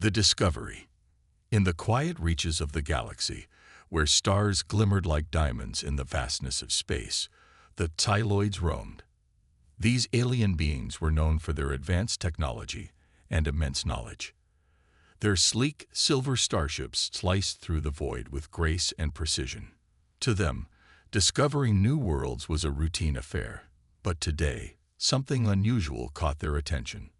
The Discovery. In the quiet reaches of the galaxy, where stars glimmered like diamonds in the vastness of space, the Psiloids roamed. These alien beings were known for their advanced technology and immense knowledge. Their sleek, silver starships sliced through the void with grace and precision. To them, discovering new worlds was a routine affair. But today, something unusual caught their attention.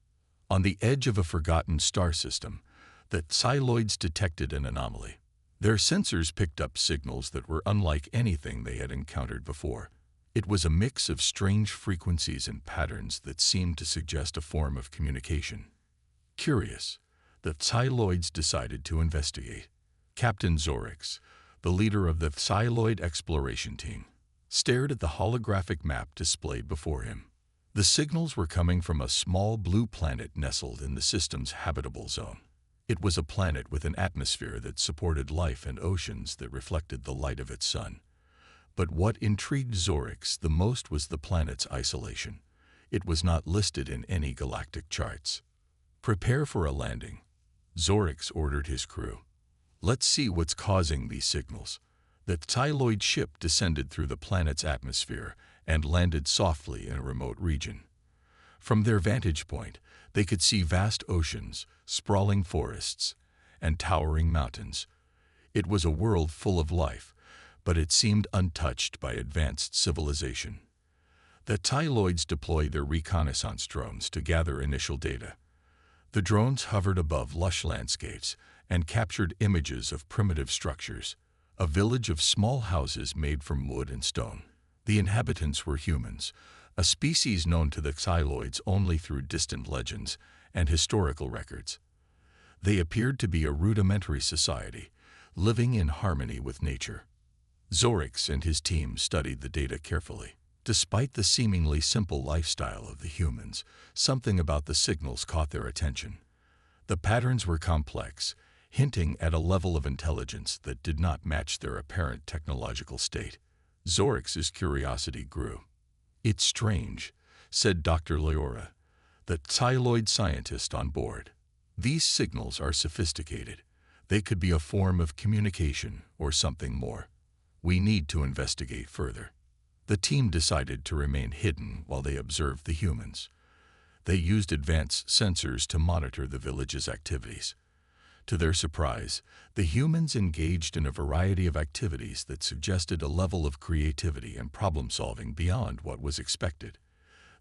On the edge of a forgotten star system, the Psiloids detected an anomaly. Their sensors picked up signals that were unlike anything they had encountered before. It was a mix of strange frequencies and patterns that seemed to suggest a form of communication. Curious, the Psiloids decided to investigate. Captain Zorix, the leader of the Psiloid exploration team, stared at the holographic map displayed before him. The signals were coming from a small blue planet nestled in the system's habitable zone. It was a planet with an atmosphere that supported life and oceans that reflected the light of its sun. But what intrigued Zorix the most was the planet's isolation. It was not listed in any galactic charts. "Prepare for a landing," Zorix ordered his crew. "Let's see what's causing these signals." The Psiloid ship descended through the planet's atmosphere and landed softly in a remote region. From their vantage point, they could see vast oceans, sprawling forests, and towering mountains. It was a world full of life, but it seemed untouched by advanced civilization. The Psiloids deployed their reconnaissance drones to gather initial data. The drones hovered above lush landscapes and captured images of primitive structures, a village of small houses made from wood and stone. The inhabitants were humans, a species known to the Psiloids only through distant legends and historical records. They appeared to be a rudimentary society, living in harmony with nature. Zorix and his team studied the data carefully. Despite the seemingly simple lifestyle of the humans, something about the signals caught their attention. The patterns were complex, hinting at a level of intelligence that did not match their apparent technological state. Zorix's curiosity grew. "It's strange," said Dr. Leora, the Psiloid scientist on board. "These signals are sophisticated. They could be a form of communication or something more. We need to investigate further." The team decided to remain hidden while they observed the humans. They used advanced sensors to monitor the village's activities. To their surprise, the humans engaged in a variety of activities that suggested a level of creativity and problem-solving beyond what was expected.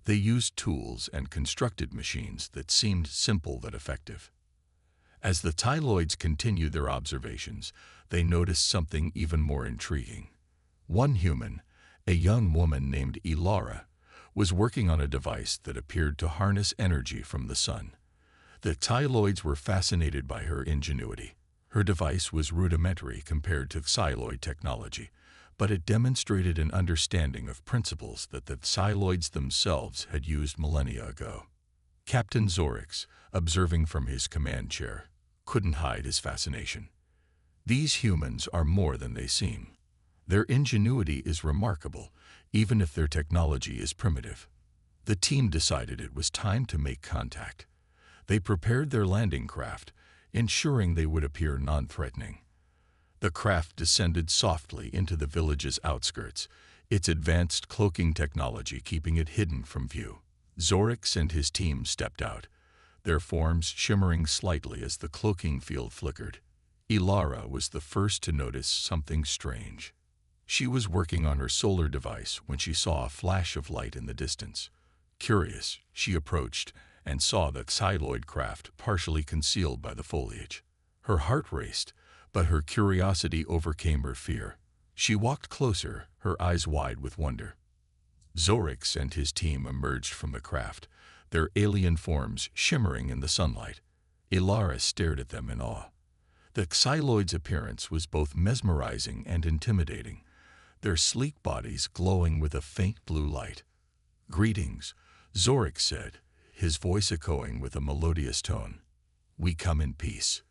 They used tools and constructed machines that seemed simple but effective. As the Psiloids continued their observations, they noticed something even more intriguing. One human, a young woman named Ilara, was working on a device that appeared to harness energy from the sun. The Psiloids were fascinated by her ingenuity. Her device was rudimentary compared to Psiloid technology, but it demonstrated an understanding of principles that the Psiloids themselves had used millennia ago. Captain Zorix, observing from his command chair, couldn't hide his fascination. "These humans are more than they seem. Their ingenuity is remarkable, even if their technology is primitive." The team decided it was time to make contact. They prepared their landing craft, ensuring they would appear non-threatening. The craft descended softly into the village's outskirts, its advanced cloaking technology keeping it hidden from view. Zorix and his team stepped out, their forms shimmering slightly as the cloaking field flickered. Ilara was the first to notice something strange. She was working on her solar device when she saw a flash of light in the distance. Curious, she approached and saw the Psiloid craft partially concealed by the foliage. Her heart raced, but her curiosity overcame her fear. She walked closer, her eyes wide with wonder. Zorix and his team emerged from the craft, their alien forms shimmering in the sunlight. Ilara stared at them in awe. The Psiloids' appearance was both mesmerizing and intimidating, their sleek bodies glowing with a faint blue light. "Greetings," Zorix said, his voice echoing with a melodious tone. "We come in peace."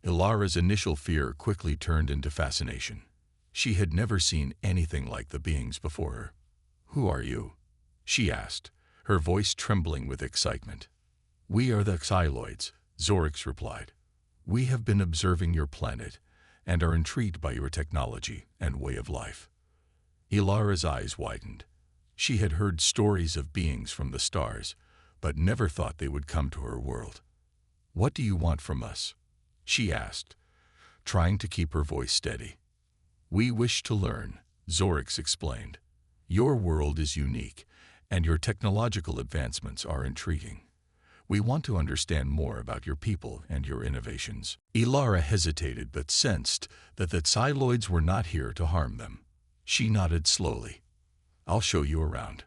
Ilara's initial fear quickly turned into fascination. She had never seen anything like the beings before her. "Who are you?" she asked, her voice trembling with excitement. "We are the Psiloids," Zorix replied. We have been observing your planet and are intrigued by your technology and way of life. Ilara's eyes widened. She had heard stories of beings from the stars, but never thought they would come to her world. "What do you want from us?" she asked, trying to keep her voice steady. "We wish to learn," Zorix explained. "Your world is unique, and your technological advancements are intriguing. We want to understand more about your people and your innovations." Ilara hesitated but sensed that the Psiloids were not here to harm them. She nodded slowly. "I'll show you around.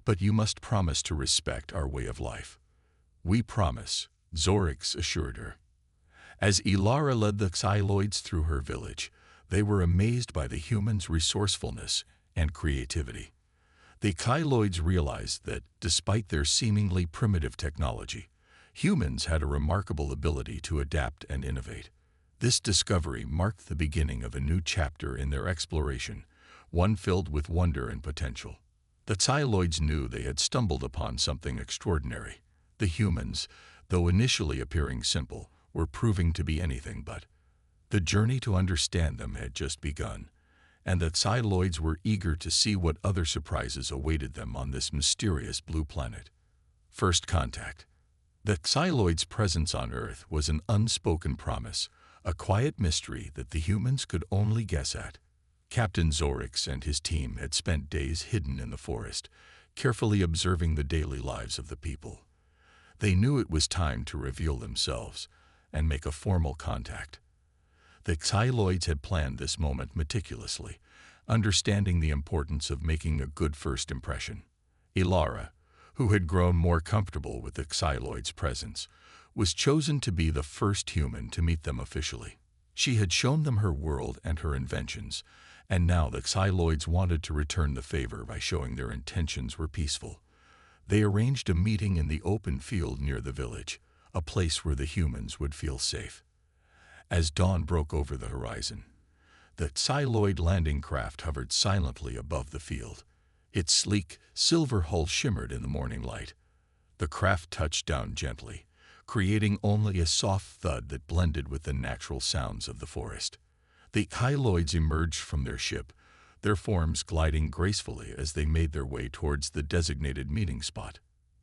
But you must promise to respect our way of life." "We promise," Zorix assured her. As Ilara led the Psiloids through her village, they were amazed by the humans' resourcefulness and creativity. The Psiloids realized that, despite their seemingly primitive technology, humans had a remarkable ability to adapt and innovate. This discovery marked the beginning of a new chapter in their exploration, one filled with wonder and potential. The Psiloids knew they had stumbled upon something extraordinary. The humans, though initially appearing simple, were proving to be anything but. The journey to understand them had just begun, and the Psiloids were eager to see what other surprises awaited them on this mysterious blue planet. First contact. The Psiloids' presence on Earth was an unspoken promise, a quiet mystery that the humans could only guess at. Captain Zorix and his team had spent days hidden in the forest, carefully observing the daily lives of the people. They knew it was time to reveal themselves and make a formal contact. The Psiloids had planned this moment meticulously, understanding the importance of making a good first impression. Ilara, who had grown more comfortable with the Psiloids' presence, was chosen to be the first human to meet them officially. She had shown them her world and her inventions, and now the Psiloids wanted to return the favor by showing their intentions were peaceful. They arranged a meeting in the open field near the village, a place where the humans would feel safe. As dawn broke over the horizon, the Psiloid landing craft hovered silently above the field. Its sleek, silver hull shimmered in the morning light. The craft touched down gently, creating only a soft thud that blended with the natural sounds of the forest. The Psiloids emerged from their ship, their forms gliding gracefully as they made their way towards the designated meeting spot.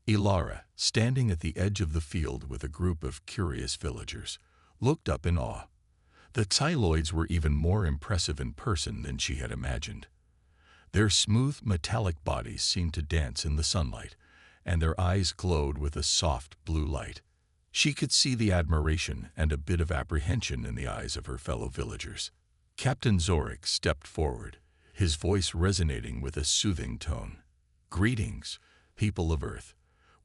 Ilara, standing at the edge of the field with a group of curious villagers, looked up in awe. The Psiloids were even more impressive in person than she had imagined. Their smooth, metallic bodies seemed to dance in the sunlight, and their eyes glowed with a soft blue light. She could see the admiration and a bit of apprehension in the eyes of her fellow villagers. Captain Zorix stepped forward, his voice resonating with a soothing tone. "Greetings, people of Earth.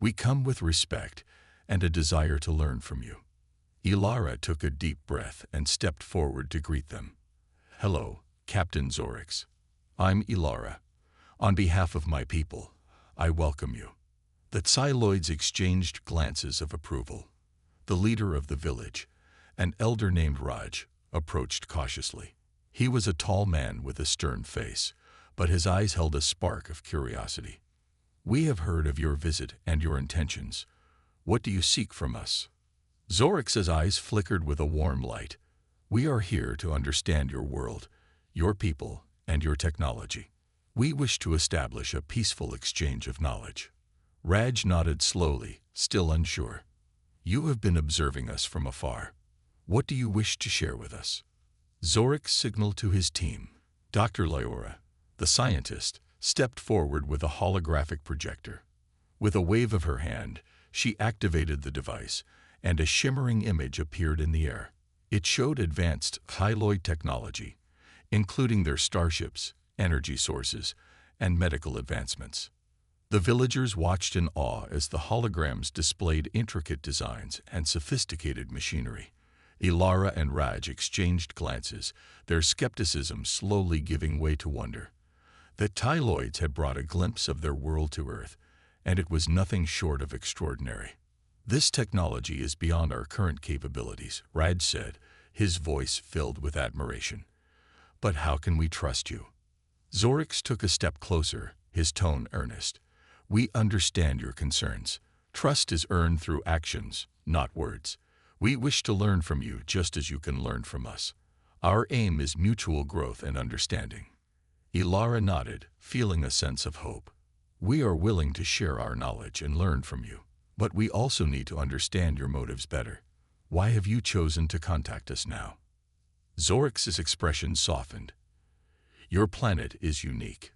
We come with respect and a desire to learn from you." Ilara took a deep breath and stepped forward to greet them. "Hello, Captain Zorix. I'm Ilara. On behalf of my people, I welcome you." The Psiloids exchanged glances of approval. The leader of the village, an elder named Raj, approached cautiously. He was a tall man with a stern face, but his eyes held a spark of curiosity. "We have heard of your visit and your intentions. What do you seek from us?" Zorix's eyes flickered with a warm light. "We are here to understand your world, your people, and your technology. We wish to establish a peaceful exchange of knowledge." Raj nodded slowly, still unsure. "You have been observing us from afar. What do you wish to share with us?" Zorix signaled to his team. Dr. Lyora, the scientist, stepped forward with a holographic projector. With a wave of her hand, she activated the device, and a shimmering image appeared in the air. It showed advanced Psiloid technology, including their starships, energy sources, and medical advancements. The villagers watched in awe as the holograms displayed intricate designs and sophisticated machinery. Ilara and Raj exchanged glances, their skepticism slowly giving way to wonder. The Psiloids had brought a glimpse of their world to Earth, and it was nothing short of extraordinary. "This technology is beyond our current capabilities," Raj said, his voice filled with admiration. "But how can we trust you?" Zorix took a step closer, his tone earnest. "We understand your concerns. Trust is earned through actions, not words. We wish to learn from you just as you can learn from us. Our aim is mutual growth and understanding. Ilara nodded, feeling a sense of hope. We are willing to share our knowledge and learn from you, but we also need to understand your motives better. Why have you chosen to contact us now? Zorix's expression softened. Your planet is unique.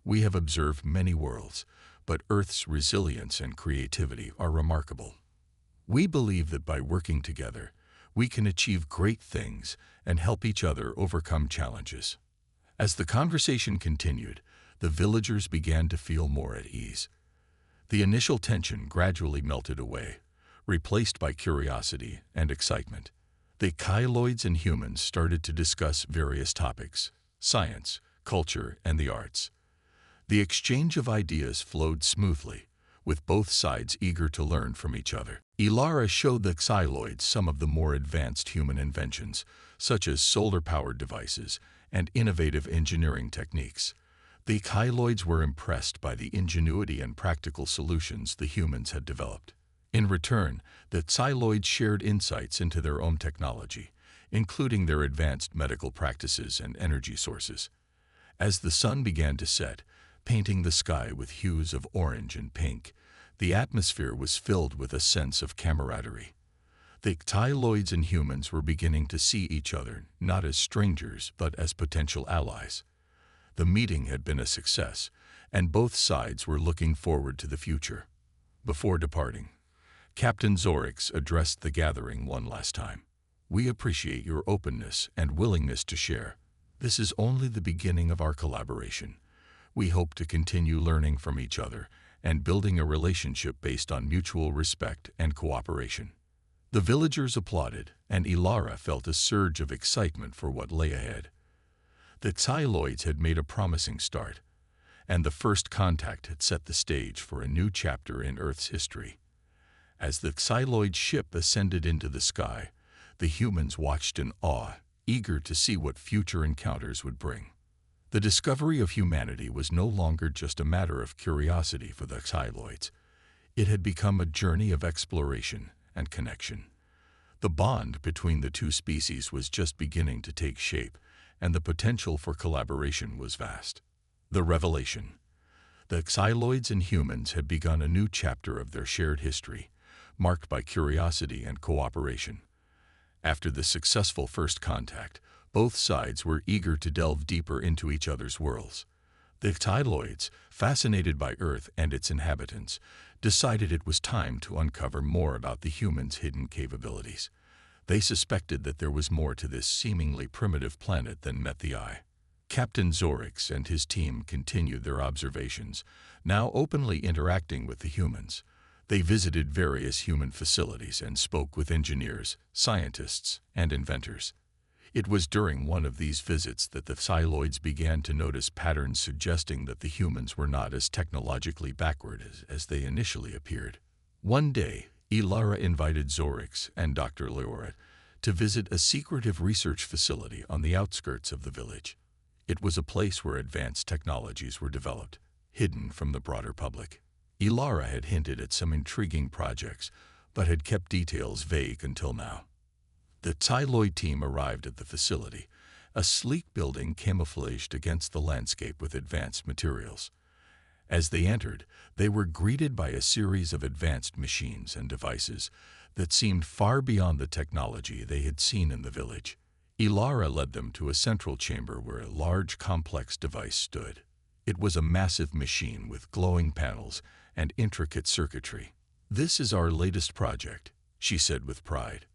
We have observed many worlds, but Earth's resilience and creativity are remarkable. We believe that by working together, we can achieve great things and help each other overcome challenges. As the conversation continued, the villagers began to feel more at ease. The initial tension gradually melted away, replaced by curiosity and excitement. The Kyloids and humans started to discuss various topics: science, culture, and the arts. The exchange of ideas flowed smoothly, with both sides eager to learn from each other. Ilara showed the Kyloids some of the more advanced human inventions, such as solar-powered devices and innovative engineering techniques. The Kyloids were impressed by the ingenuity and practical solutions the humans had developed. In return, the Kyloids shared insights into their own technology, including their advanced medical practices and energy sources. As the sun began to set, painting the sky with hues of orange and pink, the atmosphere was filled with a sense of camaraderie. The Kyloids and humans were beginning to see each other not as strangers but as potential allies. The meeting had been a success, and both sides were looking forward to the future. Before departing, Captain Zorix addressed the gathering one last time. We appreciate your openness and willingness to share. This is only the beginning of our collaboration. We hope to continue learning from each other and building a relationship based on mutual respect and cooperation. The villagers applauded, and Ilara felt a surge of excitement for what lay ahead. The Kyloids had made a promising start, and the first contact had set the stage for a new chapter in Earth's history. As the Kyloid ship ascended into the sky, the humans watched in awe, eager to see what future encounters would bring. The discovery of humanity was no longer just a matter of curiosity for the Kyloids. It had become a journey of exploration and connection. The bond between the two species was just beginning to take shape, and the potential for collaboration was vast. The revelation. The Kyloids and humans had begun a new chapter of their shared history, marked by curiosity and cooperation. After the successful first contact, both sides were eager to delve deeper into each other's worlds. The Kyloids, fascinated by Earth and its inhabitants, decided it was time to uncover more about the humans' hidden capabilities. They suspected that there was more to this seemingly primitive planet than met the eye. Captain Zorix and his team continued their observations, now openly interacting with the humans. They visited various human facilities and spoke with engineers, scientists, and inventors. It was during one of these visits that the Kyloids began to notice patterns suggesting that the humans were not as technologically backward as they initially appeared. One day, Ilara invited Zorix and Dr. Leora to visit a secretive research facility on the outskirts of the village. It was a place where advanced technologies were developed, hidden from the broader public. Ilara had hinted at some intriguing projects, but had kept details vague until now. The Kyloid team arrived at the facility, a sleek building camouflaged against the landscape with advanced materials. As they entered, they were greeted by a series of advanced machines and devices that seemed far beyond the technology they had seen in the village. Ilara led them to a central chamber where a large, complex device stood. It was a massive machine with glowing panels and intricate circuitry. "This is our latest project," she said with pride.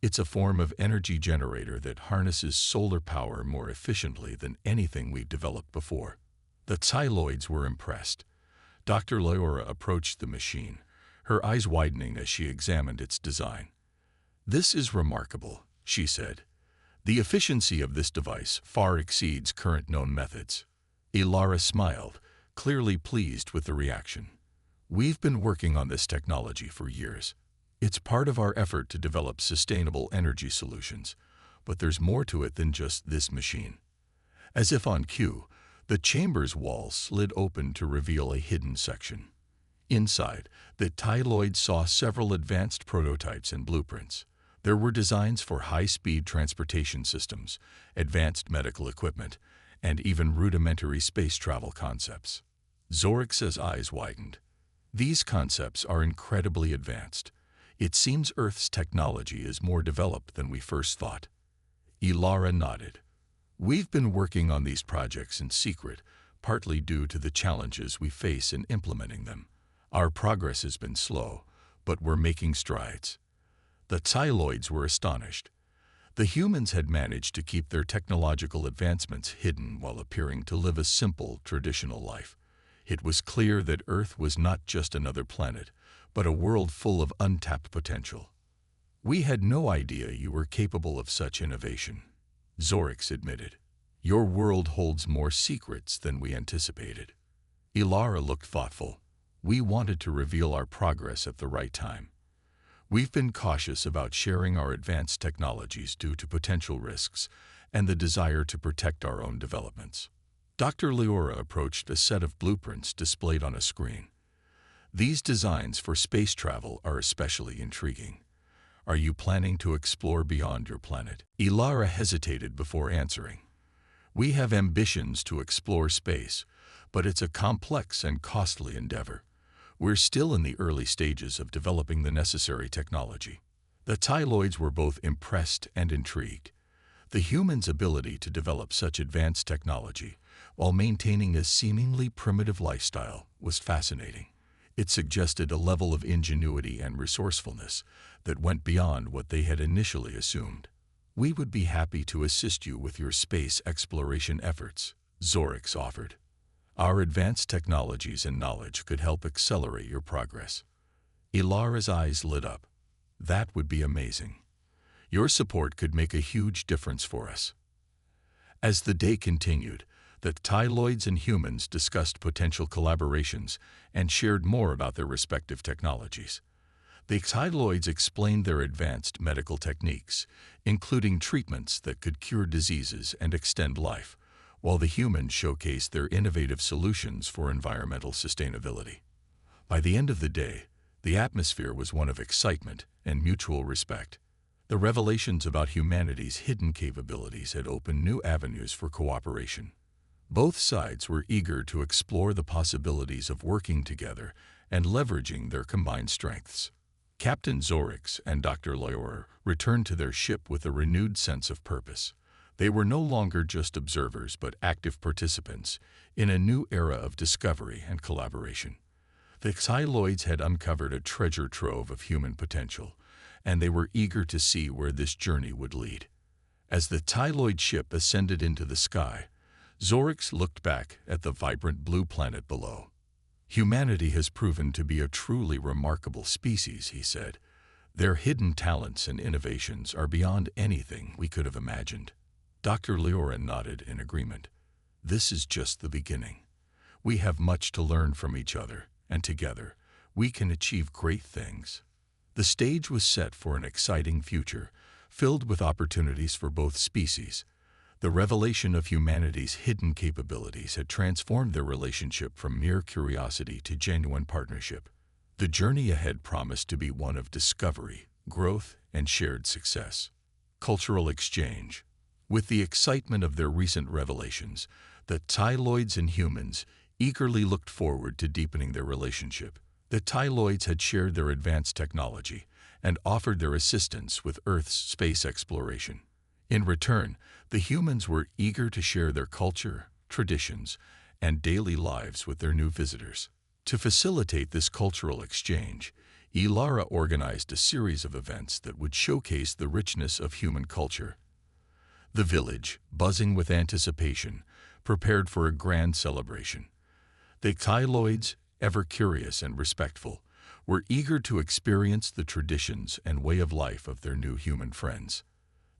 "It's a form of energy generator that harnesses solar power more efficiently than anything we've developed before." The Kyloids were impressed. Dr. Leora approached the machine, her eyes widening as she examined its design. "This is remarkable," she said. "The efficiency of this device far exceeds current known methods." Ilara smiled, clearly pleased with the reaction. "We've been working on this technology for years. It's part of our effort to develop sustainable energy solutions, but there's more to it than just this machine." As if on cue, the chamber's wall slid open to reveal a hidden section. Inside, the Kyloids saw several advanced prototypes and blueprints. There were designs for high-speed transportation systems, advanced medical equipment, and even rudimentary space travel concepts. Zorix's eyes widened. These concepts are incredibly advanced. It seems Earth's technology is more developed than we first thought. Ilara nodded. We've been working on these projects in secret, partly due to the challenges we face in implementing them. Our progress has been slow, but we're making strides. The Tyloids were astonished. The humans had managed to keep their technological advancements hidden while appearing to live a simple, traditional life. It was clear that Earth was not just another planet, but a world full of untapped potential. We had no idea you were capable of such innovation, Zorix admitted. Your world holds more secrets than we anticipated. Ilara looked thoughtful. We wanted to reveal our progress at the right time. We've been cautious about sharing our advanced technologies due to potential risks and the desire to protect our own developments. Dr. Leora approached a set of blueprints displayed on a screen. These designs for space travel are especially intriguing. Are you planning to explore beyond your planet? Ilara hesitated before answering. We have ambitions to explore space, but it's a complex and costly endeavor. We're still in the early stages of developing the necessary technology. The Tyloids were both impressed and intrigued. The humans' ability to develop such advanced technology while maintaining a seemingly primitive lifestyle was fascinating. It suggested a level of ingenuity and resourcefulness that went beyond what they had initially assumed. We would be happy to assist you with your space exploration efforts, Zorix offered. Our advanced technologies and knowledge could help accelerate your progress. Ilara's eyes lit up. That would be amazing. Your support could make a huge difference for us. As the day continued, the Tyloids and humans discussed potential collaborations and shared more about their respective technologies. The Tyloids explained their advanced medical techniques, including treatments that could cure diseases and extend life, while the humans showcased their innovative solutions for environmental sustainability. By the end of the day, the atmosphere was one of excitement and mutual respect. The revelations about humanity's hidden capabilities had opened new avenues for cooperation. Both sides were eager to explore the possibilities of working together and leveraging their combined strengths. Captain Zorix and Dr. Leora returned to their ship with a renewed sense of purpose. They were no longer just observers but active participants in a new era of discovery and collaboration. The Tyloids had uncovered a treasure trove of human potential, and they were eager to see where this journey would lead. As the Tyloid ship ascended into the sky, Zorix looked back at the vibrant blue planet below. Humanity has proven to be a truly remarkable species, he said. Their hidden talents and innovations are beyond anything we could have imagined. Dr. Leora nodded in agreement. This is just the beginning. We have much to learn from each other, and together, we can achieve great things. The stage was set for an exciting future, filled with opportunities for both species. The revelation of humanity's hidden capabilities had transformed their relationship from mere curiosity to genuine partnership. The journey ahead promised to be one of discovery, growth, and shared success. Cultural exchange. With the excitement of their recent revelations, the Tyloids and humans eagerly looked forward to deepening their relationship. The Tyloids had shared their advanced technology and offered their assistance with Earth's space exploration. In return, the humans were eager to share their culture, traditions, and daily lives with their new visitors. To facilitate this cultural exchange, Ilara organized a series of events that would showcase the richness of human culture. The village, buzzing with anticipation, prepared for a grand celebration. The Tyloids, ever curious and respectful, were eager to experience the traditions and way of life of their new human friends.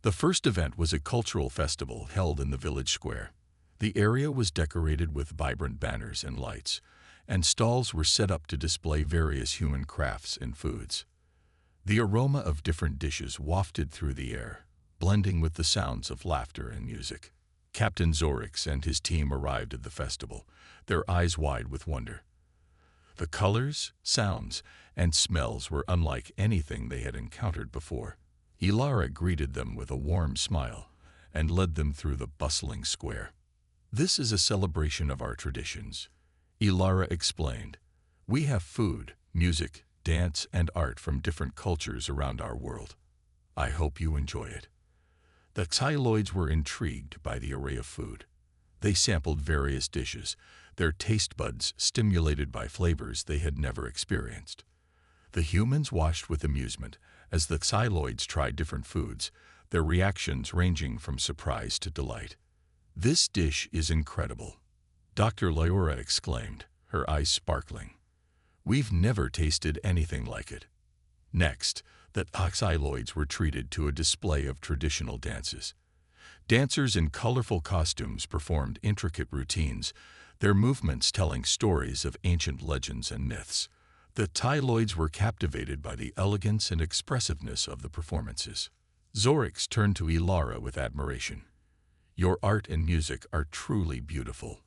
The first event was a cultural festival held in the village square. The area was decorated with vibrant banners and lights, and stalls were set up to display various human crafts and foods. The aroma of different dishes wafted through the air, blending with the sounds of laughter and music. Captain Zorix and his team arrived at the festival, their eyes wide with wonder. The colors, sounds, and smells were unlike anything they had encountered before. Ilara greeted them with a warm smile and led them through the bustling square. "This is a celebration of our traditions," Ilara explained. "We have food, music, dance, and art from different cultures around our world. I hope you enjoy it." The Xyloids were intrigued by the array of food. They sampled various dishes, their taste buds stimulated by flavors they had never experienced. The humans watched with amusement as the Xyloids tried different foods, their reactions ranging from surprise to delight. "This dish is incredible," Dr. Lyora exclaimed, her eyes sparkling. "We've never tasted anything like it." Next, the Xyloids were treated to a display of traditional dances. Dancers in colorful costumes performed intricate routines, their movements telling stories of ancient legends and myths. The Xyloids were captivated by the elegance and expressiveness of the performances. Zorix turned to Ilara with admiration. "Your art and music are truly beautiful.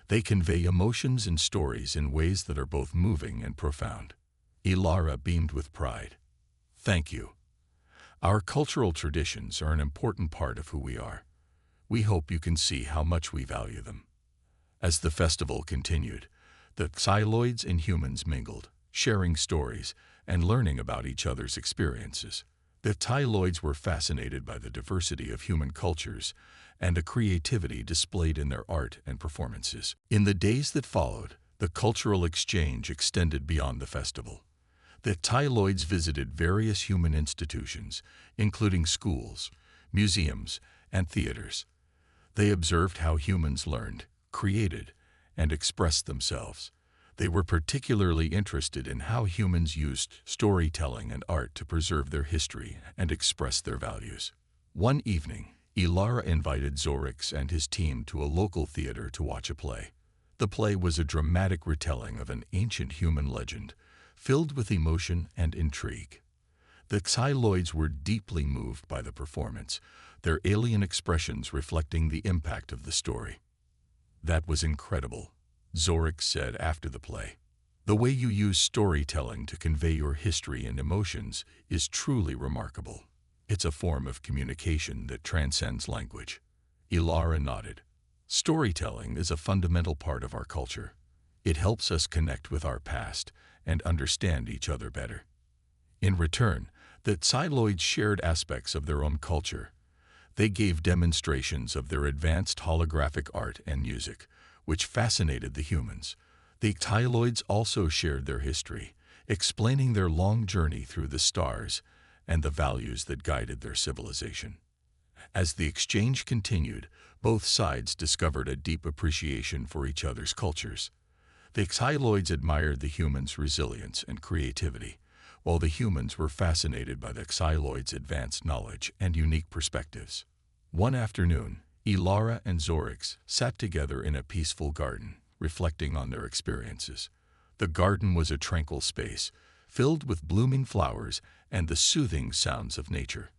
They convey emotions and stories in ways that are both moving and profound." Ilara beamed with pride. "Thank you. Our cultural traditions are an important part of who we are. We hope you can see how much we value them." As the festival continued, the Xyloids and humans mingled, sharing stories and learning about each other's experiences. The Xyloids were fascinated by the diversity of human cultures and the creativity displayed in their art and performances. In the days that followed, the cultural exchange extended beyond the festival. The Xyloids visited various human institutions, including schools, museums, and theaters. They observed how humans learned, created, and expressed themselves. They were particularly interested in how humans used storytelling and art to preserve their history and express their values. One evening, Ilara invited Zorix and his team to a local theater to watch a play. The play was a dramatic retelling of an ancient human legend, filled with emotion and intrigue. The Xyloids were deeply moved by the performance, their alien expressions reflecting the impact of the story. "That was incredible," Zorix said after the play. "The way you use storytelling to convey your history and emotions is truly remarkable. It's a form of communication that transcends language." Ilara nodded. "Storytelling is a fundamental part of our culture. It helps us connect with our past and understand each other better." In return, the Xyloids shared aspects of their own culture. They gave demonstrations of their advanced holographic art and music, which fascinated the humans. The Xyloids also shared their history, explaining their long journey through the stars and the values that guided their civilization. As the exchange continued, both sides discovered a deep appreciation for each other's cultures. The Xyloids admired the humans' resilience and creativity, while the humans were fascinated by the Xyloids' advanced knowledge and unique perspectives. One afternoon, Ilara and Zorix sat together in a peaceful garden, reflecting on their experiences. The garden was a tranquil space, filled with blooming flowers and the soothing sounds of nature.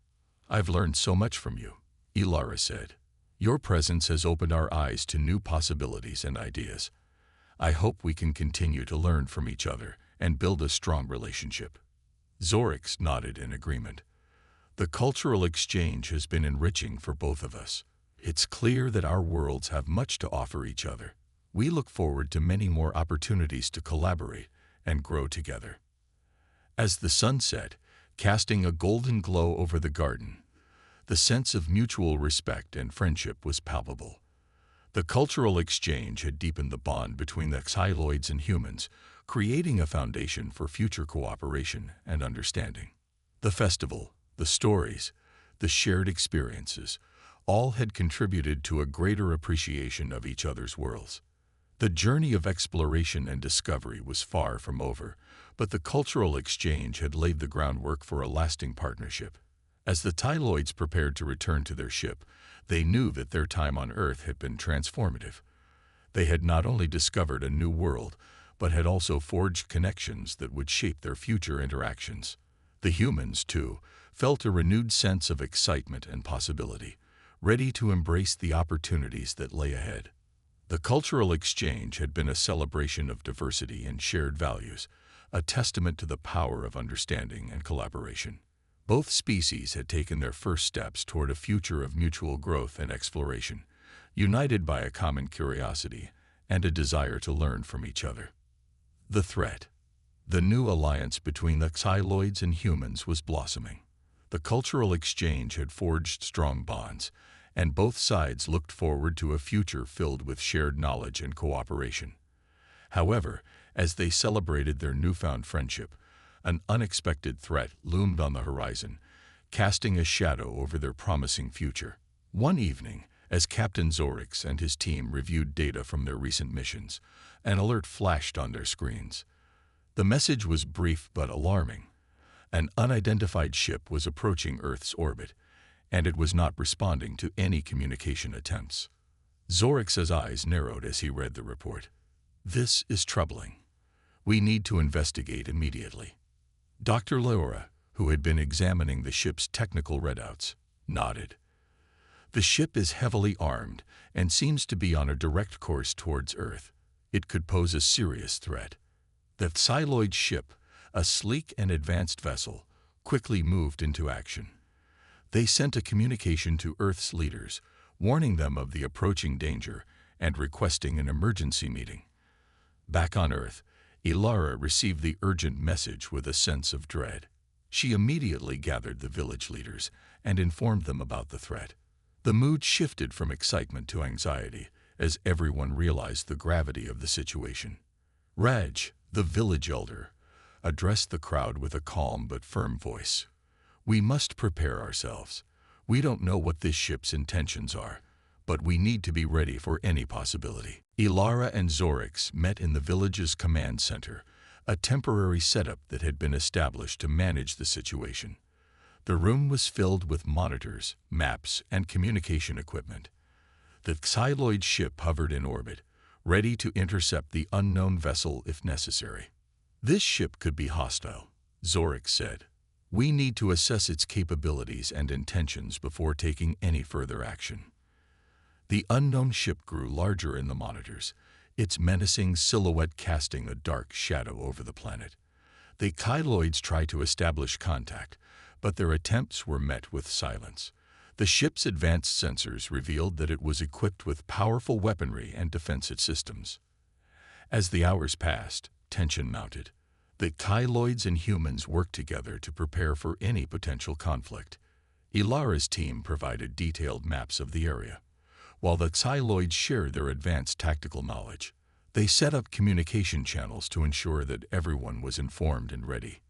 "I've learned so much from you," Ilara said. "Your presence has opened our eyes to new possibilities and ideas. I hope we can continue to learn from each other and build a strong relationship." Zorix nodded in agreement. "The cultural exchange has been enriching for both of us. It's clear that our worlds have much to offer each other. We look forward to many more opportunities to collaborate and grow together." As the sun set, casting a golden glow over the garden, the sense of mutual respect and friendship was palpable. The cultural exchange had deepened the bond between the Xyloids and humans, creating a foundation for future cooperation and understanding. The festival, the stories, the shared experiences, all had contributed to a greater appreciation of each other's worlds. The journey of exploration and discovery was far from over, but the cultural exchange had laid the groundwork for a lasting partnership. As the Xyloids prepared to return to their ship, they knew that their time on Earth had been transformative. They had not only discovered a new world, but had also forged connections that would shape their future interactions. The humans, too, felt a renewed sense of excitement and possibility, ready to embrace the opportunities that lay ahead. The cultural exchange had been a celebration of diversity and shared values, a testament to the power of understanding and collaboration. Both species had taken their first steps toward a future of mutual growth and exploration, united by a common curiosity and a desire to learn from each other. The threat. The new alliance between the Xyloids and humans was blossoming. The cultural exchange had forged strong bonds, and both sides looked forward to a future filled with shared knowledge and cooperation. However, as they celebrated their newfound friendship, an unexpected threat loomed on the horizon, casting a shadow over their promising future. One evening, as Captain Zorix and his team reviewed data from their recent missions, an alert flashed on their screens. The message was brief but alarming. An unidentified ship was approaching Earth's orbit, and it was not responding to any communication attempts. Zorix's eyes narrowed as he read the report. "This is troubling. We need to investigate immediately." Dr. Laura, who had been examining the ship's technical readouts, nodded. "The ship is heavily armed and seems to be on a direct course towards Earth. It could pose a serious threat." The Xyloid ship, a sleek and advanced vessel, quickly moved into action. They sent a communication to Earth's leaders, warning them of the approaching danger and requesting an emergency meeting. Back on Earth, Ilara received the urgent message with a sense of dread. She immediately gathered the village leaders and informed them about the threat. The mood shifted from excitement to anxiety as everyone realized the gravity of the situation. Raj, the village elder, addressed the crowd with a calm but firm voice. "We must prepare ourselves. We don't know what this ship's intentions are, but we need to be ready for any possibility." Ilara and Zorix met in the village's command center, a temporary setup that had been established to manage the situation. The room was filled with monitors, maps, and communication equipment. The Xyloid ship hovered in orbit, ready to intercept the unknown vessel if necessary. "This ship could be hostile," Zorix said. "We need to assess its capabilities and intentions before taking any further action." The unknown ship grew larger in the monitors, its menacing silhouette casting a dark shadow over the planet. The Xyloids tried to establish contact, but their attempts were met with silence. The ship's advanced sensors revealed that it was equipped with powerful weaponry and defensive systems. As the hours passed, tension mounted. The Xyloids and humans worked together to prepare for any potential conflict. Ilara's team provided detailed maps of the area, while the Xyloids shared their advanced tactical knowledge. They set up communication channels to ensure that everyone was informed and ready.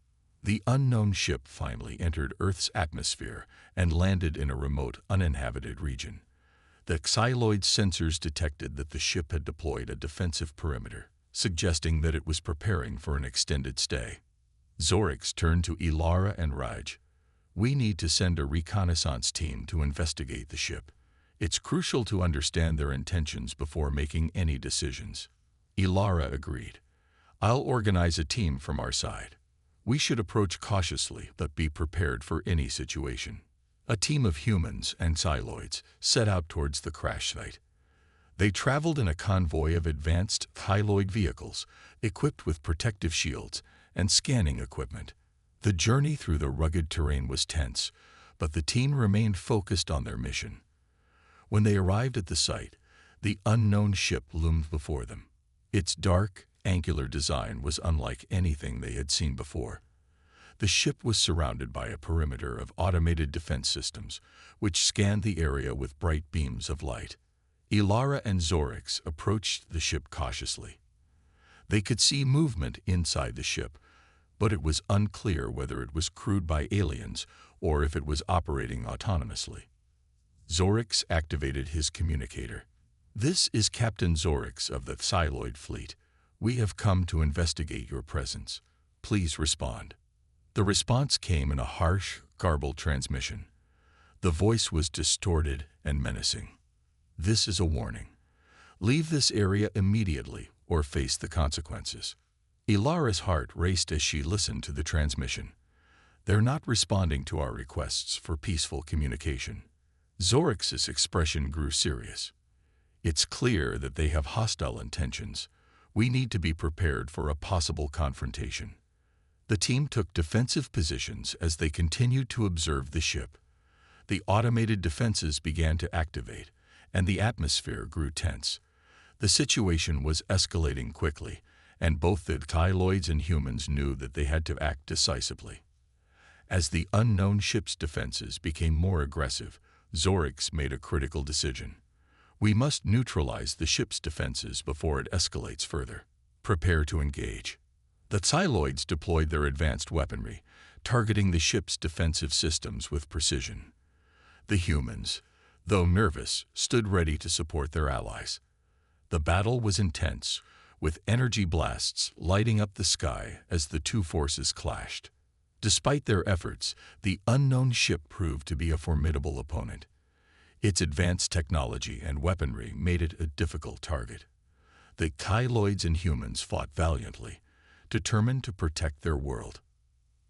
The unknown ship finally entered Earth's atmosphere and landed in a remote, uninhabited region. The Xyloid sensors detected that the ship had deployed a defensive perimeter, suggesting that it was preparing for an extended stay. Zorix turned to Ilara and Raj. "We need to send a reconnaissance team to investigate the ship. It's crucial to understand their intentions before making any decisions." Ilara agreed. "I'll organize a team from our side. We should approach cautiously but be prepared for any situation." A team of humans and Xyloids set out towards the crash site. They traveled in a convoy of advanced Xyloid vehicles, equipped with protective shields and scanning equipment. The journey through the rugged terrain was tense, but the team remained focused on their mission. When they arrived at the site, the unknown ship loomed before them. Its dark, angular design was unlike anything they had seen before. The ship was surrounded by a perimeter of automated defense systems, which scanned the area with bright beams of light. Ilara and Zorix approached the ship cautiously. They could see movement inside the ship, but it was unclear whether it was crewed by aliens or if it was operating autonomously. Zorix activated his communicator. "This is Captain Zorix of the Xyloid fleet. We have come to investigate your presence. Please respond." The response came in a harsh, garbled transmission. The voice was distorted and menacing. "This is a warning. Leave this area immediately or face the consequences." Ilara's heart raced as she listened to the transmission. "They're not responding to our requests for peaceful communication." Zorix's expression grew serious. "It's clear that they have hostile intentions. We need to be prepared for a possible confrontation." The team took defensive positions as they continued to observe the ship. The automated defenses began to activate, and the atmosphere grew tense. The situation was escalating quickly, and both the Tyloids and humans knew that they had to act decisively. As the unknown ship's defenses became more aggressive, Zorix made a critical decision. We must neutralize the ship's defenses before it escalates further. Prepare to engage. The Tyloids deployed their advanced weaponry, targeting the ship's defensive systems with precision. The humans, though nervous, stood ready to support their allies. The battle was intense, with energy blasts lighting up the sky as the two forces clashed. Despite their efforts, the unknown ship proved to be a formidable opponent. Its advanced technology and weaponry made it a difficult target. The Tyloids and humans fought valiantly, determined to protect their world.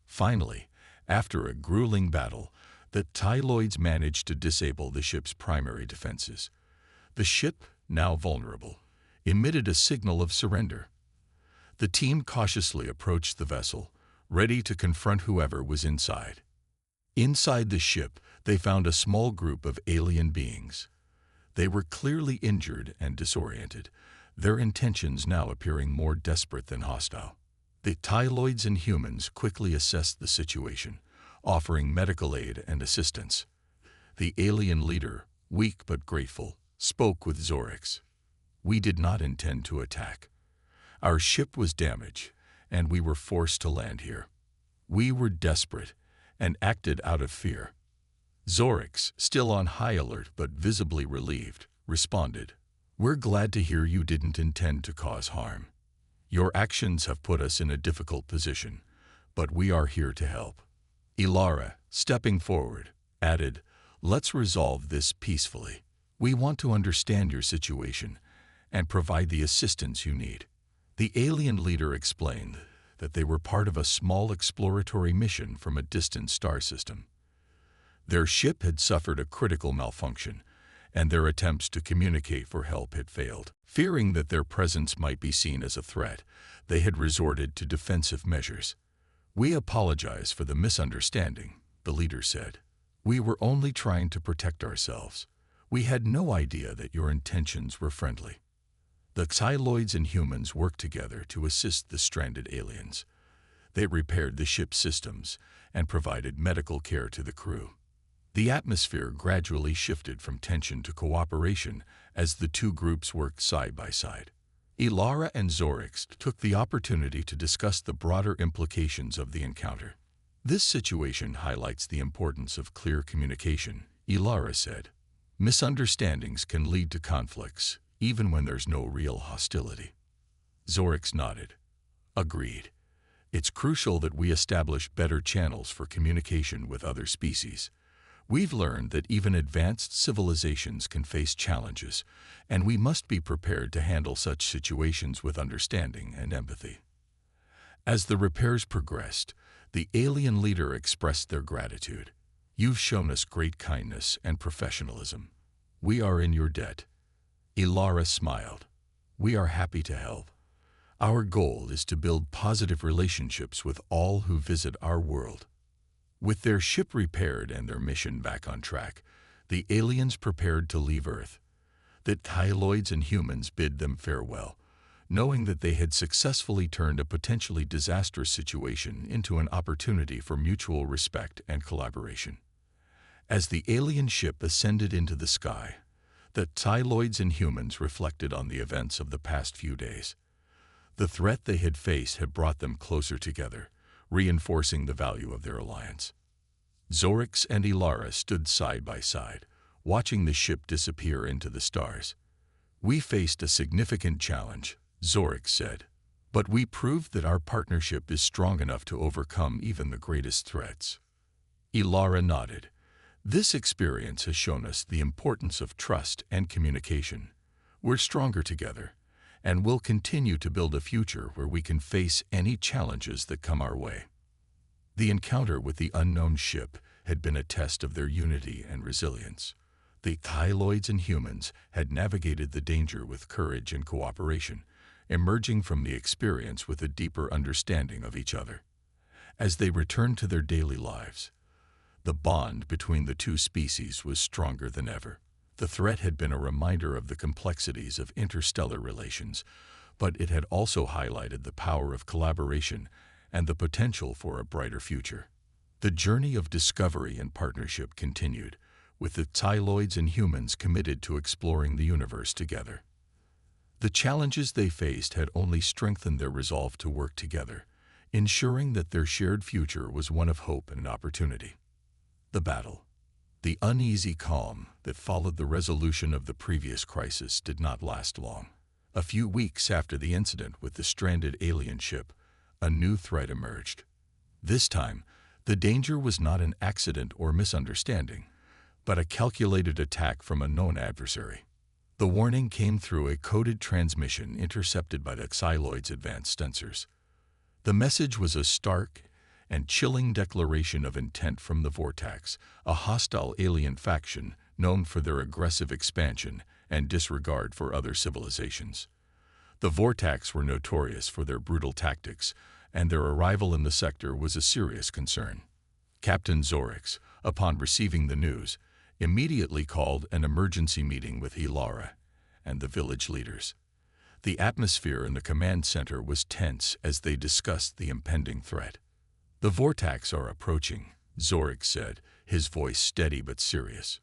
Finally, after a grueling battle, the Tyloids managed to disable the ship's primary defenses. The ship, now vulnerable, emitted a signal of surrender. The team cautiously approached the vessel, ready to confront whoever was inside. Inside the ship, they found a small group of alien beings. They were clearly injured and disoriented, their intentions now appearing more desperate than hostile. The Tyloids and humans quickly assessed the situation, offering medical aid and assistance. The alien leader, weak but grateful, spoke with Zorix. "We did not intend to attack. Our ship was damaged, and we were forced to land here. We were desperate and acted out of fear." Zorix, still on high alert but visibly relieved, responded, "We're glad to hear you didn't intend to cause harm. Your actions have put us in a difficult position, but we are here to help." Ilara, stepping forward, added, "Let's resolve this peacefully. We want to understand your situation and provide the assistance you need." The alien leader explained that they were part of a small exploratory mission from a distant star system. Their ship had suffered a critical malfunction, and their attempts to communicate for help had failed. Fearing that their presence might be seen as a threat, they had resorted to defensive measures. "We apologize for the misunderstanding," the leader said. "We were only trying to protect ourselves. We had no idea that your intentions were friendly." The Tyloids and humans worked together to assist the stranded aliens. They repaired the ship's systems and provided medical care to the crew. The atmosphere gradually shifted from tension to cooperation as the two groups worked side by side. Ilara and Zorix took the opportunity to discuss the broader implications of the encounter. "This situation highlights the importance of clear communication," Ilara said. "Misunderstandings can lead to conflicts, even when there's no real hostility." Zorix nodded. "Agreed. It's crucial that we establish better channels for communication with other species. We've learned that even advanced civilizations can face challenges, and we must be prepared to handle such situations with understanding and empathy." As the repairs progressed, the alien leader expressed their gratitude. "You've shown us great kindness and professionalism. We are in your debt." Ilara smiled. "We are happy to help. Our goal is to build positive relationships with all who visit our world." With their ship repaired and their mission back on track, the aliens prepared to leave Earth. The Tyloids and humans bid them farewell, knowing that they had successfully turned a potentially disastrous situation into an opportunity for mutual respect and collaboration. As the alien ship ascended into the sky, the Tyloids and humans reflected on the events of the past few days. The threat they had faced had brought them closer together, reinforcing the value of their alliance. Zorix and Ilara stood side by side, watching the ship disappear into the stars. "We faced a significant challenge," Zorix said, "but we proved that our partnership is strong enough to overcome even the greatest threats." Ilara nodded. "This experience has shown us the importance of trust and communication. We're stronger together, and we'll continue to build a future where we can face any challenges that come our way." The encounter with the unknown ship had been a test of their unity and resilience. The Tyloids and humans had navigated the danger with courage and cooperation, emerging from the experience with a deeper understanding of each other. As they returned to their daily lives, the bond between the two species was stronger than ever. The threat had been a reminder of the complexities of interstellar relations, but it had also highlighted the power of collaboration and the potential for a brighter future. The journey of discovery and partnership continued, with the Tyloids and humans committed to exploring the universe together. The challenges they faced had only strengthened their resolve to work together, ensuring that their shared future was one of hope and opportunity. The battle. The uneasy calm that followed the resolution of the previous crisis did not last long. A few weeks after the incident with the stranded alien ship, a new threat emerged. This time, the danger was not an accident or misunderstanding, but a calculated attack from a known adversary. The warning came through a coded transmission intercepted by the Tyloids' advanced sensors. The message was a stark and chilling declaration of intent from the Vortex, a hostile alien faction known for their aggressive expansion and disregard for other civilizations. The Vortex were notorious for their brutal tactics, and their arrival in the sector was a serious concern. Captain Zorix, upon receiving the news, immediately called an emergency meeting with Ilara and the village leaders. The atmosphere in the command center was tense as they discussed the impending threat. "The Vortex are approaching," Zorix said, his voice steady but serious.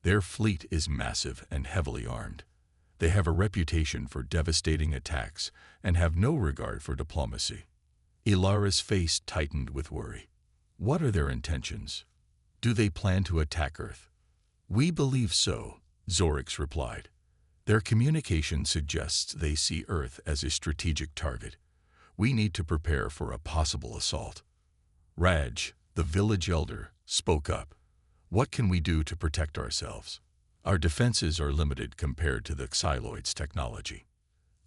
"Their fleet is massive and heavily armed. They have a reputation for devastating attacks and have no regard for diplomacy." Ilara's face tightened with worry. "What are their intentions? Do they plan to attack Earth?" "We believe so," Zorix replied. "Their communication suggests they see Earth as a strategic target. We need to prepare for a possible assault." Raj, the village elder, spoke up. "What can we do to protect ourselves? Our defenses are limited compared to the Tyloids' technology."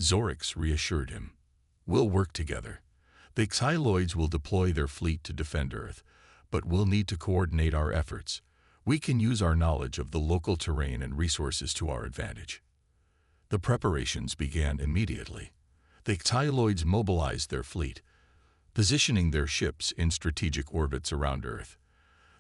Zorix reassured him. "We'll work together. The Tyloids will deploy their fleet to defend Earth, but we'll need to coordinate our efforts. We can use our knowledge of the local terrain and resources to our advantage." The preparations began immediately. The Tyloids mobilized their fleet, positioning their ships in strategic orbits around Earth.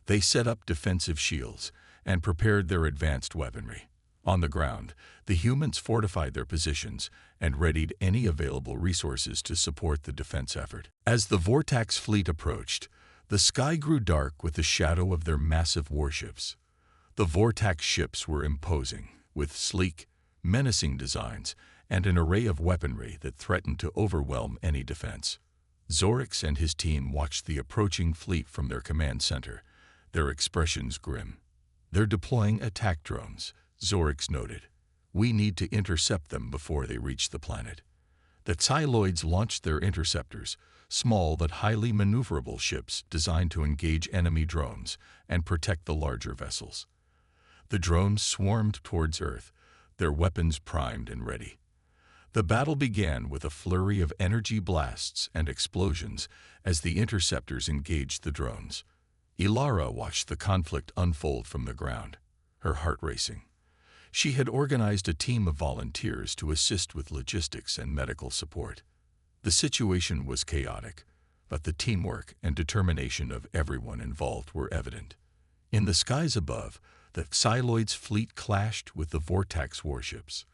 They set up defensive shields and prepared their advanced weaponry. On the ground, the humans fortified their positions and readied any available resources to support the defense effort. As the Vortex fleet approached, the sky grew dark with the shadow of their massive warships. The Vortex ships were imposing, with sleek, menacing designs and an array of weaponry that threatened to overwhelm any defense. Zorix and his team watched the approaching fleet from their command center, their expressions grim. "They're deploying attack drones," Zorix noted. "We need to intercept them before they reach the planet." The Tyloids launched their interceptors, small but highly maneuverable ships designed to engage enemy drones and protect the larger vessels. The drones swarmed towards Earth, their weapons primed and ready. The battle began with a flurry of energy blasts and explosions as the interceptors engaged the drones. Ilara watched the conflict unfold from the ground, her heart racing. She had organized a team of volunteers to assist with logistics and medical support. The situation was chaotic, but the teamwork and determination of everyone involved were evident. In the skies above, the Tyloids' fleet clashed with the Vortex warships.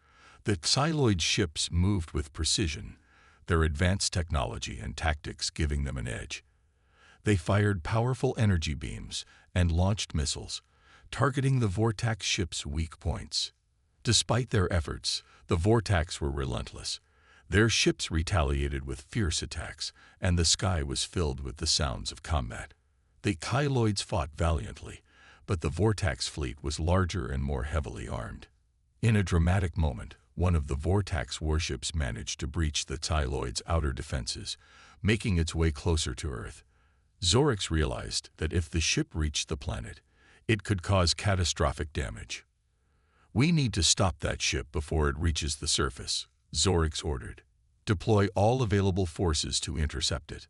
The Tyloid ships moved with precision, their advanced technology and tactics giving them an edge. They fired powerful energy beams and launched missiles, targeting the Vortex ships' weak points. Despite their efforts, the Vortex were relentless. Their ships retaliated with fierce attacks, and the sky was filled with the sounds of combat. The Tyloids fought valiantly, but the Vortex fleet was larger and more heavily armed. In a dramatic moment, one of the Vortex warships managed to breach the Tyloids' outer defenses, making its way closer to Earth. Zorix realized that if the ship reached the planet, it could cause catastrophic damage. "We need to stop that ship before it reaches the surface," Zorix ordered. "Deploy all available forces to intercept it."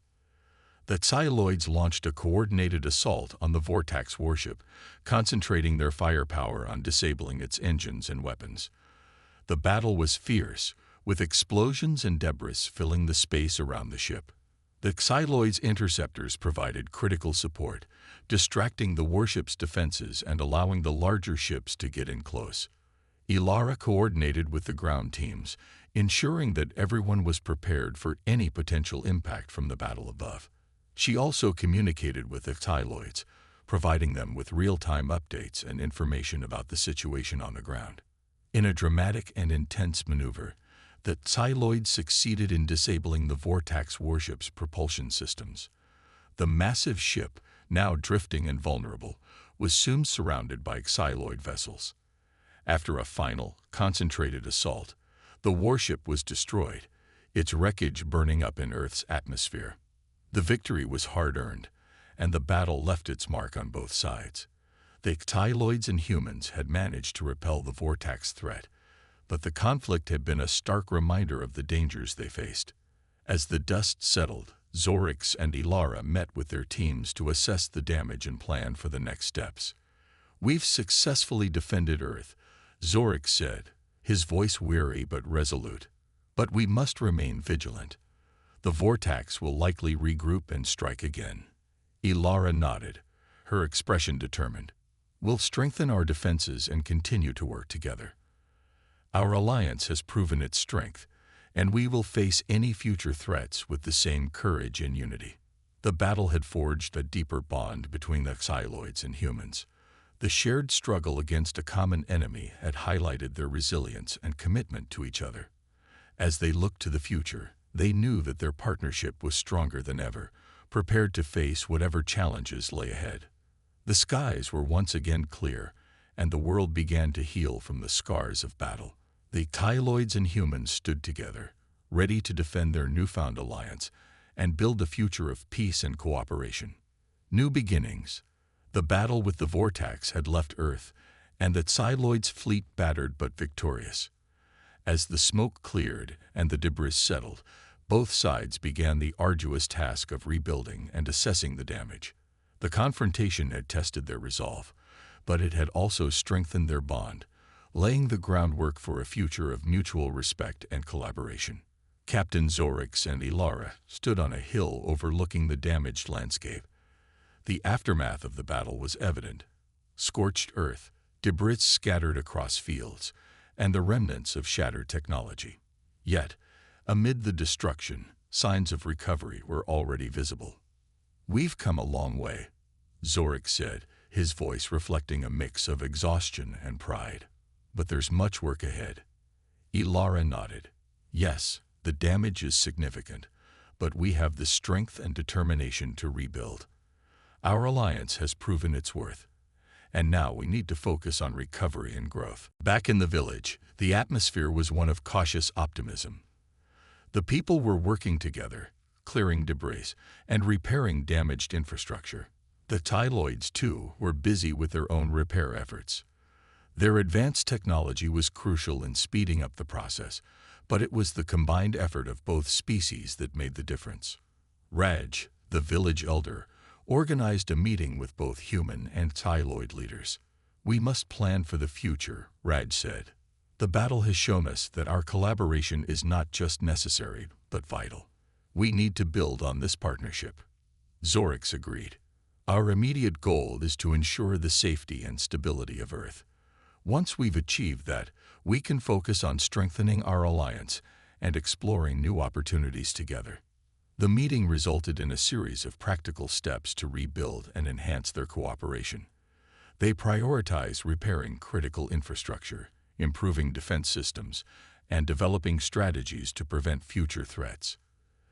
The Tyloids launched a coordinated assault on the Vortex warship, concentrating their firepower on disabling its engines and weapons. The battle was fierce, with explosions and debris filling the space around the ship. The Xyloid's interceptors provided critical support, distracting the warship's defenses and allowing the larger ships to get in close. Ilara coordinated with the ground teams, ensuring that everyone was prepared for any potential impact from the battle above. She also communicated with the Xyloids, providing them with real-time updates and information about the situation on the ground. In a dramatic and intense maneuver, the Xyloids succeeded in disabling the Vortax warship's propulsion systems. The massive ship, now drifting and vulnerable, was soon surrounded by Xyloid vessels. After a final, concentrated assault, the warship was destroyed, its wreckage burning up in Earth's atmosphere. The victory was hard-earned, and the battle left its mark on both sides. The Xyloids and humans had managed to repel the Vortax threat, but the conflict had been a stark reminder of the dangers they faced. As the dust settled, Zorix and Ilara met with their teams to assess the damage and plan for the next steps. "We've successfully defended Earth," Zorix said, his voice weary but resolute. "But we must remain vigilant. The Vortax will likely regroup and strike again." Ilara nodded, her expression determined. "We'll strengthen our defenses and continue to work together. Our alliance has proven its strength, and we will face any future threats with the same courage and unity." The battle had forged a deeper bond between the Xyloids and humans. The shared struggle against a common enemy had highlighted their resilience and commitment to each other. As they looked to the future, they knew that their partnership was stronger than ever, prepared to face whatever challenges lay ahead. The skies were once again clear, and the world began to heal from the scars of battle. The Xyloids and humans stood together, ready to defend their newfound alliance and build a future of peace and cooperation. New beginnings. The battle with the Vortax had left Earth, and the Xyloids' fleet battered but victorious. As the smoke cleared and the debris settled, both sides began the arduous task of rebuilding and assessing the damage. The confrontation had tested their resolve, but it had also strengthened their bond, laying the groundwork for a future of mutual respect and collaboration. Captain Zorix and Ilara stood on a hill overlooking the damaged landscape. The aftermath of the battle was evident: scorched earth, debris scattered across fields, and the remnants of shattered technology. Yet, amid the destruction, signs of recovery were already visible. "We've come a long way," Zorix said, his voice reflecting a mix of exhaustion and pride. "But there's much work ahead." Ilara nodded. "Yes, the damage is significant, but we have the strength and determination to rebuild. Our alliance has proven its worth, and now we need to focus on recovery and growth." Back in the village, the atmosphere was one of cautious optimism. The people were working together, clearing debris and repairing damaged infrastructure. The Xyloids, too, were busy with their own repair efforts. Their advanced technology was crucial in speeding up the process, but it was the combined effort of both species that made the difference. Raj, the village elder, organized a meeting with both human and Xyloid leaders. "We must plan for the future," Raj said. "The battle has shown us that our collaboration is not just necessary, but vital. We need to build on this partnership." Zorix agreed. "Our immediate goal is to ensure the safety and stability of Earth. Once we've achieved that, we can focus on strengthening our alliance and exploring new opportunities together." The meeting resulted in a series of practical steps to rebuild and enhance their cooperation. They prioritized repairing critical infrastructure, improving defense systems, and developing strategies to prevent future threats.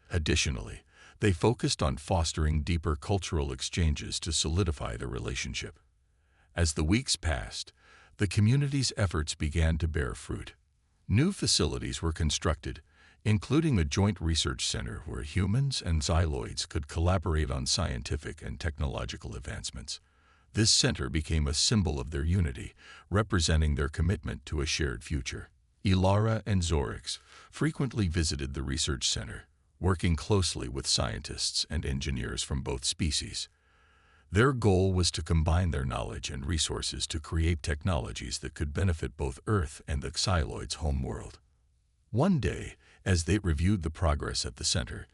Additionally, they focused on fostering deeper cultural exchanges to solidify their relationship. As the weeks passed, the community's efforts began to bear fruit. New facilities were constructed, including a joint research center where humans and Xyloids could collaborate on scientific and technological advancements. This center became a symbol of their unity, representing their commitment to a shared future. Ilara and Zorix frequently visited the research center, working closely with scientists and engineers from both species. Their goal was to combine their knowledge and resources to create technologies that could benefit both Earth and the Xyloids' home world. One day, as they reviewed the progress at the center,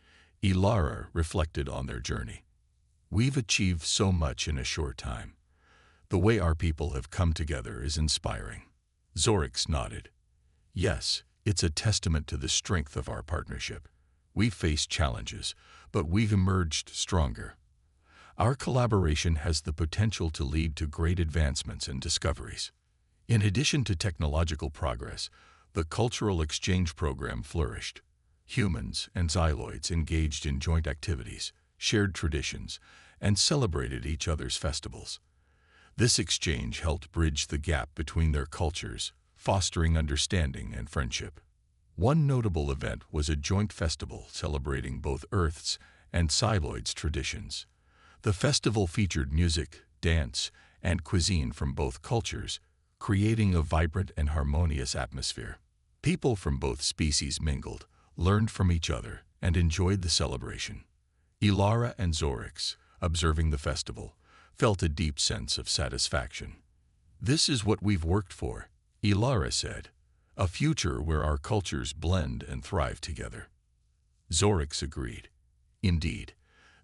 Ilara reflected on their journey. We've achieved so much in a short time. The way our people have come together is inspiring. Zorix nodded. Yes, it's a testament to the strength of our partnership. We've faced challenges, but we've emerged stronger. Our collaboration has the potential to lead to great advancements and discoveries. In addition to technological progress, the cultural exchange program flourished. Humans and Xyloids engaged in joint activities, shared traditions, and celebrated each other's festivals. This exchange helped bridge the gap between their cultures, fostering understanding and friendship. One notable event was a joint festival celebrating both Earth's and Xyloids' traditions. The festival featured music, dance, and cuisine from both cultures, creating a vibrant and harmonious atmosphere. People from both species mingled, learned from each other, and enjoyed the celebration. Ilara and Zorix, observing the festival, felt a deep sense of satisfaction. This is what we've worked for, Ilara said, a future where our cultures blend and thrive together. Zorix agreed. Indeed,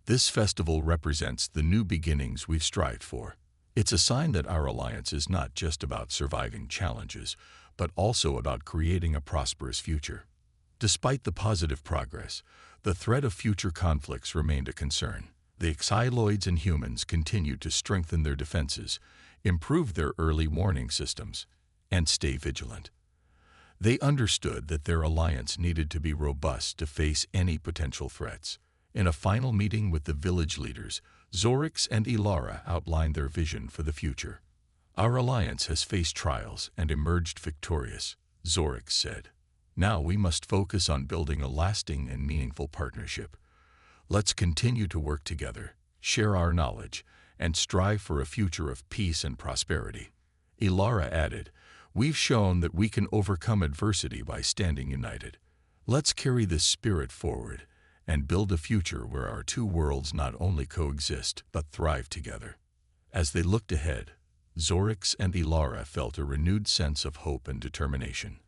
this festival represents the new beginnings we've strived for. It's a sign that our alliance is not just about surviving challenges, but also about creating a prosperous future. Despite the positive progress, the threat of future conflicts remained a concern. The Xyloids and humans continued to strengthen their defenses, improve their early warning systems, and stay vigilant. They understood that their alliance needed to be robust to face any potential threats. In a final meeting with the village leaders, Zorix and Ilara outlined their vision for the future. Our alliance has faced trials and emerged victorious, Zorix said. Now we must focus on building a lasting and meaningful partnership. Let's continue to work together, share our knowledge, and strive for a future of peace and prosperity. Ilara added, we've shown that we can overcome adversity by standing united. Let's carry this spirit forward and build a future where our two worlds not only coexist but thrive together. As they looked ahead, Zorix and Ilara felt a renewed sense of hope and determination.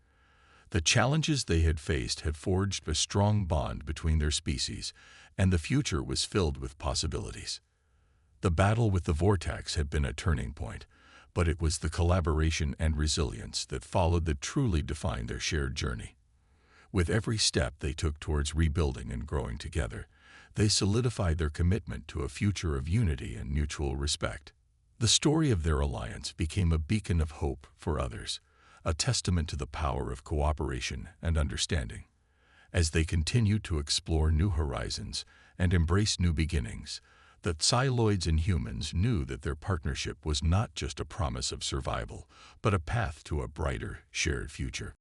The challenges they had faced had forged a strong bond between their species, and the future was filled with possibilities. The battle with the vortex had been a turning point, but it was the collaboration and resilience that followed that truly defined their shared journey. With every step they took towards rebuilding and growing together, they solidified their commitment to a future of unity and mutual respect. The story of their alliance became a beacon of hope for others, a testament to the power of cooperation and understanding. As they continued to explore new horizons and embrace new beginnings, the Xyloids and humans knew that their partnership was not just a promise of survival, but a path to a brighter, shared future.